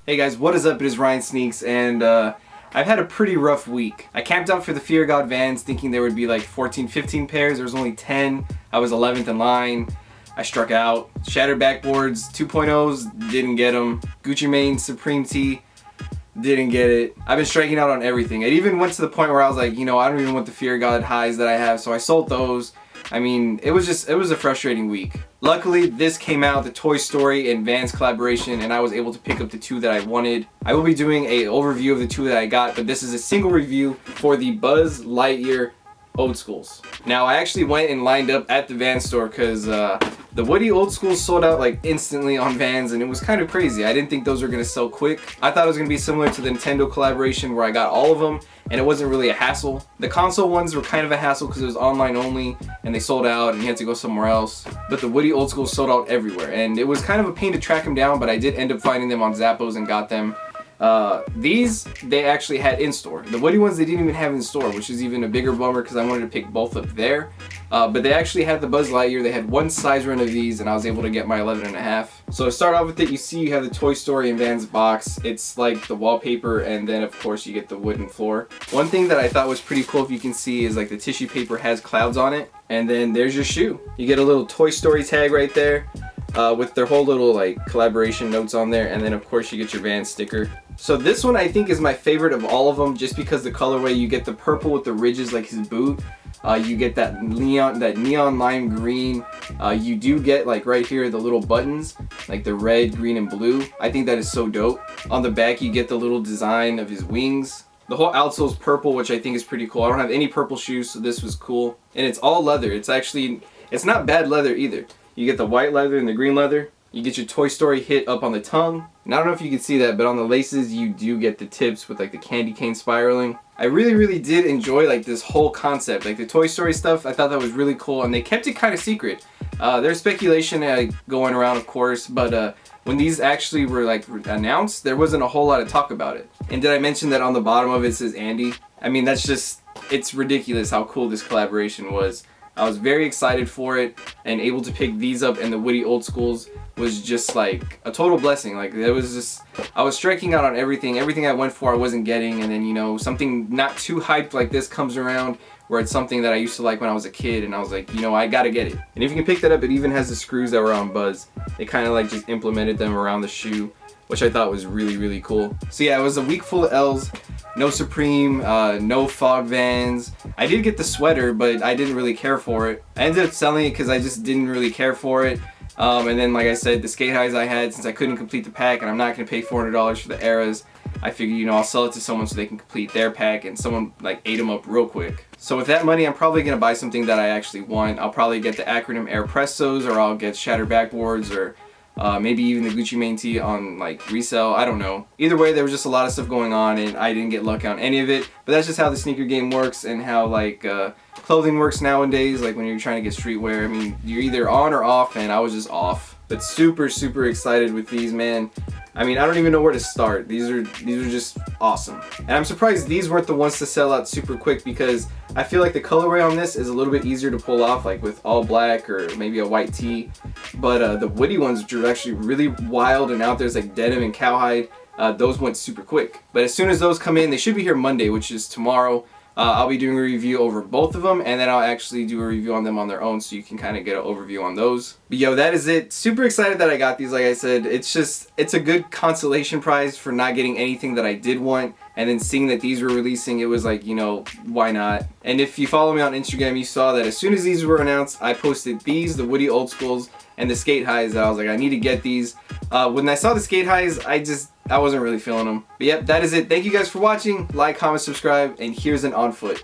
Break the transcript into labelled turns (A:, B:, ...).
A: Hey guys, what is up? It is Ryan Sneaks, and I've had a pretty rough week. I camped out for the Fear God Vans thinking there would be like 14, 15 pairs. There was only 10. I was 11th in line. I struck out. Shattered backboards, 2.0s, didn't get them. Gucci Mane Supreme Tee, didn't get it. I've been striking out on everything. It even went to the point where I was like, you know, I don't even want the Fear God highs that I have, so I sold those. I mean, it was a frustrating week. Luckily, this came out, the Toy Story and Vans collaboration, and I was able to pick up the two that I wanted. I will be doing an overview of the two that I got, but this is a single review for the Buzz Lightyear Old Schools. Now, I actually went and lined up at the Vans store because the Woody Old Schools sold out like instantly on Vans, and it was kind of crazy. I didn't think those were going to sell quick. I thought it was going to be similar to the Nintendo collaboration where I got all of them, and it wasn't really a hassle. The console ones were kind of a hassle because it was online only and they sold out and you had to go somewhere else. But the Woody Old Schools sold out everywhere, and it was kind of a pain to track them down, but I did end up finding them on Zappos and got them. These they actually had in store. The Woody ones they didn't even have in store, which is even a bigger bummer because I wanted to pick both up there. But they actually had the Buzz Lightyear. They had one size run of these, and I was able to get my 11.5. So to start off with it, you see you have the Toy Story and Vans box. It's like the wallpaper, and then of course you get the wooden floor. One thing that I thought was pretty cool, if you can see, is like the tissue paper has clouds on it, and then there's your shoe. You get a little Toy Story tag right there. With their whole little like collaboration notes on there, and then of course you get your Vans sticker. So this one I think is my favorite of all of them, just because the colorway, you get the purple with the ridges like his boot. You get that neon lime green. You do get like right here the little buttons, like the red, green, and blue. I think that is so dope. On the back you get the little design of his wings. The whole outsole is purple, which I think is pretty cool. I don't have any purple shoes, so this was cool. And it's all leather. It's not bad leather either. You get the white leather and the green leather. You get your Toy Story hit up on the tongue. And I don't know if you can see that, but on the laces you do get the tips with like the candy cane spiraling. I really did enjoy like this whole concept. Like the Toy Story stuff, I thought that was really cool, and they kept it kind of secret. There's speculation going around, of course, but when these actually were like announced, there wasn't a whole lot of talk about it. And did I mention that on the bottom of it says Andy? I mean, that's just, it's ridiculous how cool this collaboration was. I was very excited for it, and able to pick these up and the Woody Old Schools was just like a total blessing. Like it was just, I was striking out on everything. Everything I went for I wasn't getting, and then you know, something not too hyped like this comes around where it's something that I used to like when I was a kid, and I was like, you know, I gotta get it. And if you can pick that up, it even has the screws that were on Buzz. They kind of like just implemented them around the shoe, which I thought was really cool. So yeah, it was a week full of L's. No Supreme, no Fog Vans. I did get the sweater, but I didn't really care for it. I ended up selling it because I just didn't really care for it. And then, like I said, the skate highs I had, since I couldn't complete the pack and I'm not going to pay $400 for the eras, I figured, you know, I'll sell it to someone so they can complete their pack, and someone like ate them up real quick. So with that money, I'm probably going to buy something that I actually want. I'll probably get the acronym Air Prestos, or I'll get Shattered Backboards, or maybe even the Gucci Mane tee on like resale. I don't know. Either way, there was just a lot of stuff going on, and I didn't get lucky on any of it. But that's just how the sneaker game works, and how like clothing works nowadays. Like when you're trying to get streetwear, I mean, you're either on or off, and I was just off. But super excited with these, man. I mean, I don't even know where to start. These are just awesome. And I'm surprised these weren't the ones to sell out super quick, because I feel like the colorway on this is a little bit easier to pull off, like with all black or maybe a white tee. But the Woody ones, which are actually really wild and out there, it's like denim and cowhide, those went super quick. But as soon as those come in, they should be here Monday, which is tomorrow. I'll be doing a review over both of them, and then I'll actually do a review on them on their own, so you can kind of get an overview on those. But yo, that is it. Super excited that I got these. Like I said, it's a good consolation prize for not getting anything that I did want, and then seeing that these were releasing, it was like, you know, why not? And if you follow me on Instagram, you saw that as soon as these were announced, I posted these, the Woody Old Schools, and the skate highs. I was like, I need to get these. When I saw the skate highs, I wasn't really feeling them. But yep, that is it. Thank you guys for watching. Like, comment, subscribe, and here's an on foot.